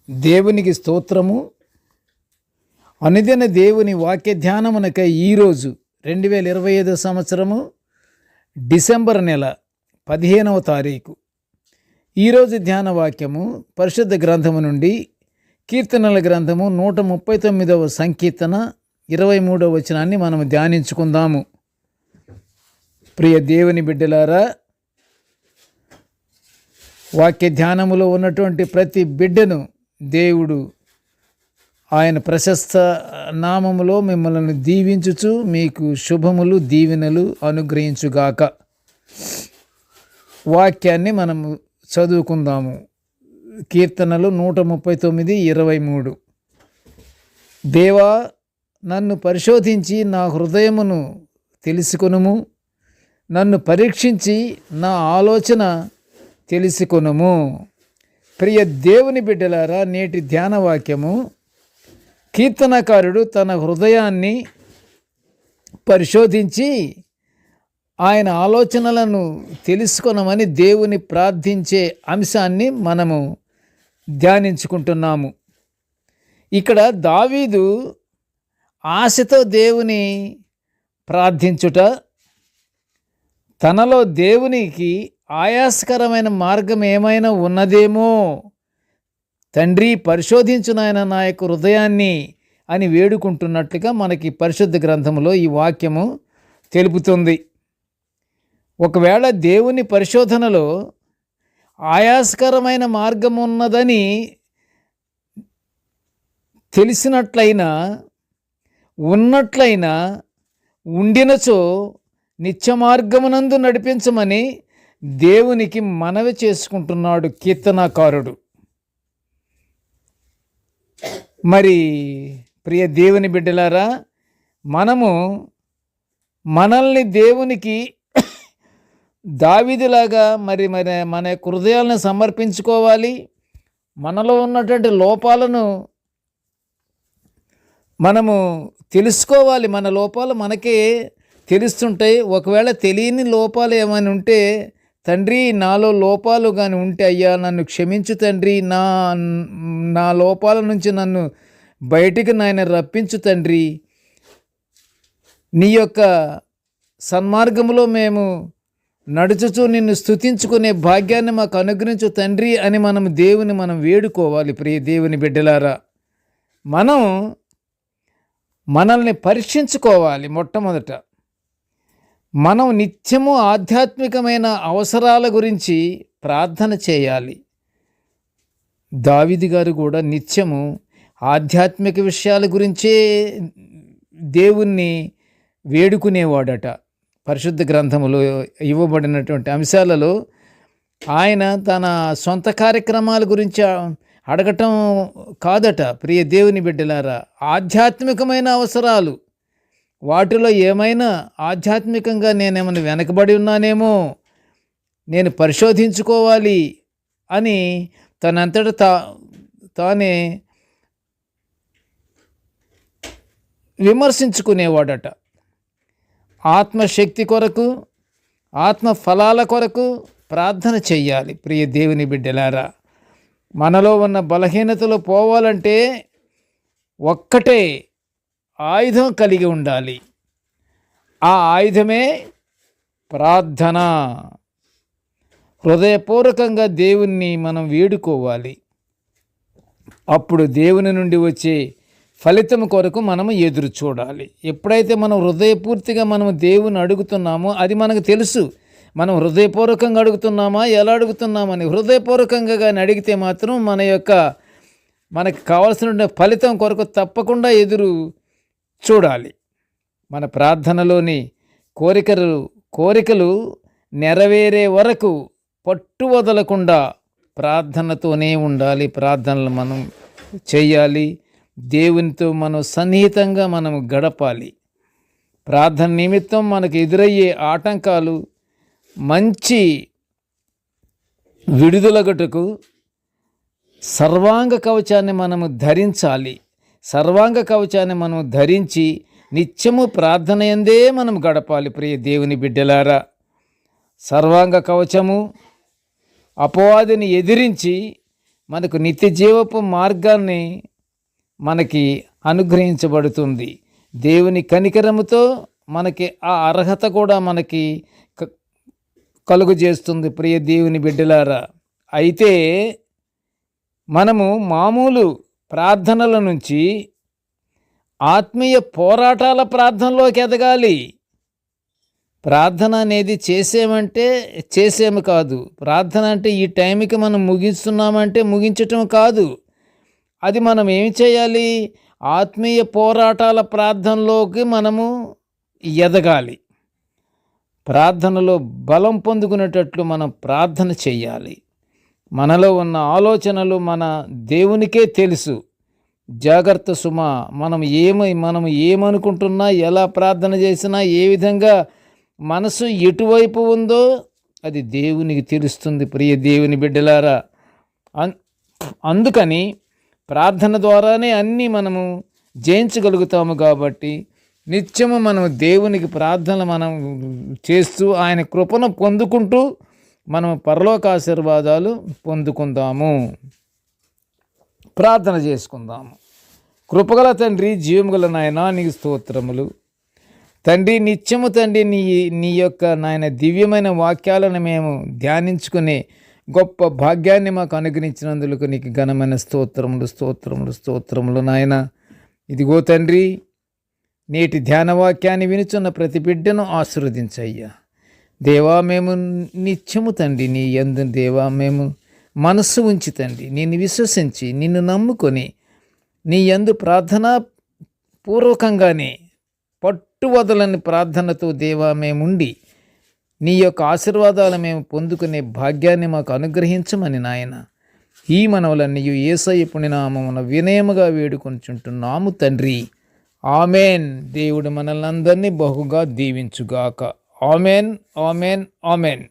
దేవునికి స్తోత్రము. అనుదిన దేవుని వాక్య ధ్యానమునకై ఈరోజు 2025 సంవత్సరము డిసెంబర్ నెల 15వ తారీఖు. ఈరోజు ధ్యాన వాక్యము పరిశుద్ధ గ్రంథము నుండి కీర్తనల గ్రంథము 139వ సంకీర్తన 23వ వచనాన్ని మనము ధ్యానించుకుందాము. ప్రియ దేవుని బిడ్డలారా, వాక్య ధ్యానములో ఉన్నటువంటి ప్రతి బిడ్డను దేవుడు ఆయన ప్రశస్త నామములో మిమ్మల్ని దీవించుచు మీకు శుభములు దీవెనలు అనుగ్రహించుగాక. వాక్యాన్ని మనము చదువుకుందాము. కీర్తనలు 139:23. దేవా, నన్ను పరిశోధించి నా హృదయమును తెలుసుకొనుము, నన్ను పరీక్షించి నా ఆలోచన తెలుసుకొనుము. ప్రియ దేవుని బిడ్డలారా, నేటి ధ్యాన వాక్యము కీర్తనకారుడు తన హృదయాన్ని పరిశోధించి ఆయన ఆలోచనలను తెలుసుకొనమని దేవుని ప్రార్థించే అంశాన్ని మనము ధ్యానించుకుంటున్నాము. ఇక్కడ దావీదు ఆశతో దేవుని ప్రార్థించుట, తనలో దేవునికి ఆయాసకరమైన మార్గం ఏమైనా ఉన్నదేమో, తండ్రి పరిశోధించు నాయన నా యొక్క హృదయాన్ని అని వేడుకుంటున్నట్లుగా మనకి పరిశుద్ధ గ్రంథంలో ఈ వాక్యము తెలుపుతుంది. ఒకవేళ దేవుని పరిశోధనలో ఆయాసకరమైన మార్గం ఉన్నదని తెలిసినట్లయినా ఉన్నట్లయినా ఉండినచో నిత్య మార్గమునందు నడిపించమని దేవునికి మనవి చేసుకుంటున్నాడు కీర్తనాకారుడు. మరి ప్రియ దేవుని బిడ్డలారా, మనల్ని దేవునికి దావీదులాగా మరి మన హృదయాలను సమర్పించుకోవాలి. మనలో ఉన్నటువంటి లోపాలను మనము తెలుసుకోవాలి. మన లోపాలు మనకే తెలుస్తుంటాయి. ఒకవేళ తెలియని లోపాలు ఏమైనా ఉంటే, తండ్రి నాలో లోపాలు కానీ ఉంటే అయ్యా నన్ను క్షమించు తండ్రి, నా లోపాల నుంచి నన్ను బయటికి నాయన రప్పించు తండ్రి, నీ యొక్క సన్మార్గంలో మేము నడుచుచూ నిన్ను స్తుతించుకునే భాగ్యాన్ని మాకు అనుగ్రహించు తండ్రి అని దేవుని వేడుకోవాలి. ప్రియ దేవుని బిడ్డలారా, మనల్ని పరీక్షించుకోవాలి. మొట్టమొదట మనం నిత్యము ఆధ్యాత్మికమైన అవసరాల గురించి ప్రార్థన చేయాలి. దావీదు గారు కూడా నిత్యము ఆధ్యాత్మిక విషయాల గురించే దేవుణ్ణి వేడుకునేవాడట. పరిశుద్ధ గ్రంథములో ఇవ్వబడినటువంటి అంశాలలో ఆయన తన సొంత కార్యక్రమాల గురించి అడగటం కాదట. ప్రియ దేవుని బిడ్డలారా, ఆధ్యాత్మికమైన అవసరాలు, వాటిలో ఏమైనా ఆధ్యాత్మికంగా నేనేమైనా వెనకబడి ఉన్నానేమో, నేను పరిశోధించుకోవాలి అని తనంతట తానే విమర్శించుకునేవాడట. ఆత్మశక్తి కొరకు, ఆత్మ ఫలాల కొరకు ప్రార్థన చెయ్యాలి. ప్రియ దేవుని బిడ్డలారా, మనలో ఉన్న బలహీనతలు పోవాలంటే ఒక్కటే ఆయుధం కలిగి ఉండాలి. ఆ ఆయుధమే ప్రార్థన. హృదయపూర్వకంగా దేవుణ్ణి మనం వేడుకోవాలి. అప్పుడు దేవుని నుండి వచ్చే ఫలితం కొరకు మనము ఎదురు చూడాలి. ఎప్పుడైతే మనం హృదయపూర్తిగా మనము దేవుని అడుగుతున్నామో అది మనకు తెలుసు. మనం హృదయపూర్వకంగా అడుగుతున్నామా, ఎలా అడుగుతున్నామని. హృదయపూర్వకంగా కానీ అడిగితే మాత్రం మనకు కావాల్సిన ఫలితం కొరకు తప్పకుండా ఎదురు చూడాలి. మన ప్రార్థనలోని కోరికలు నెరవేరే వరకు పట్టు వదలకుండా ప్రార్థనతోనే ఉండాలి. ప్రార్థనలు మనం చేయాలి. దేవునితో మనం సన్నిహితంగా మనము గడపాలి. ప్రార్థన నిమిత్తం మనకు ఎదురయ్యే ఆటంకాలు మంచి విడుదలగటకు సర్వాంగ కవచాన్ని మనము ధరించాలి. సర్వాంగ కవచాన్ని మనం ధరించి నిత్యము ప్రార్థన యందే మనం గడపాలి. ప్రియ దేవుని బిడ్డలారా, సర్వాంగ కవచము అపవాదిని ఎదిరించి మనకు నిత్య జీవపు మార్గాన్ని మనకి అనుగ్రహించబడుతుంది. దేవుని కనికరముతో మనకి ఆ అర్హత కూడా మనకి కలుగు చేస్తుంది. ప్రియ దేవుని బిడ్డలారా, అయితే మనము మామూలు ప్రార్థనల నుంచి ఆత్మీయ పోరాటాల ప్రార్థనలోకి ఎదగాలి. ప్రార్థన అనేది చేసేము కాదు. ప్రార్థన అంటే ఈ టైంకి మనం ముగిస్తున్నామంటే ముగించటం కాదు. అది మనం ఏమి చేయాలి? ఆత్మీయ పోరాటాల ప్రార్థనలోకి మనము ఎదగాలి. ప్రార్థనలో బలం పొందుకునేటట్లు మనం ప్రార్థన చేయాలి. మనలో ఉన్న ఆలోచనలు మన దేవునికే తెలుసు. జాగ్రత్త సుమా, మనం ఏమనుకుంటున్నా, ఎలా ప్రార్థన చేసినా, ఏ విధంగా మనసు ఎటువైపు ఉందో అది దేవునికి తెలుస్తుంది. ప్రియ దేవుని బిడ్డలారా, అందుకని ప్రార్థన ద్వారానే అన్నీ మనము జయించగలుగుతాము. కాబట్టి నిత్యము మనం దేవునికి ప్రార్థన మనం చేస్తూ ఆయన కృపను పొందుకుంటూ మనం పరలోక ఆశీర్వాదాలు పొందుకుందాము. ప్రార్థన చేసుకుందాము. కృపగల తండ్రి, జీవముగల నాయనా, నీకు స్తోత్రములు తండ్రి. నిత్యము తండ్రి నీ యొక్క నాయన దివ్యమైన వాక్యాలను మేము ధ్యానించుకునే గొప్ప భాగ్యాన్ని మాకు అనుగ్రహించినందుకు నీకు ఘనమైన స్తోత్రములు నాయన. ఇదిగో తండ్రి, నేటి ధ్యాన వాక్యాన్ని వినుచున్న ప్రతి బిడ్డను ఆశీర్వదించయ్యా. దేవా, మేము నిత్యము తండ్రి నీ యందు దేవా మేము మనస్సు ఉంచి తండ్రి నిన్ను విశ్వసించి నిన్ను నమ్ముకొని నీ యందు ప్రార్థనా పూర్వకంగానే పట్టువదలని ప్రార్థనతో దేవా మేముండి నీ యొక్క ఆశీర్వాదాలు మేము పొందుకునే భాగ్యాన్ని మాకు అనుగ్రహించమని నాయన ఈ మనవులన్నీ యేసయ్య పుణ్యనామమున వినయముగా వేడుకొనుచుంటున్నాము తండ్రి. ఆమెన్. దేవుడు మనల్ని అందరినీ బహుగా దీవించుగాక. Amen, amen, amen.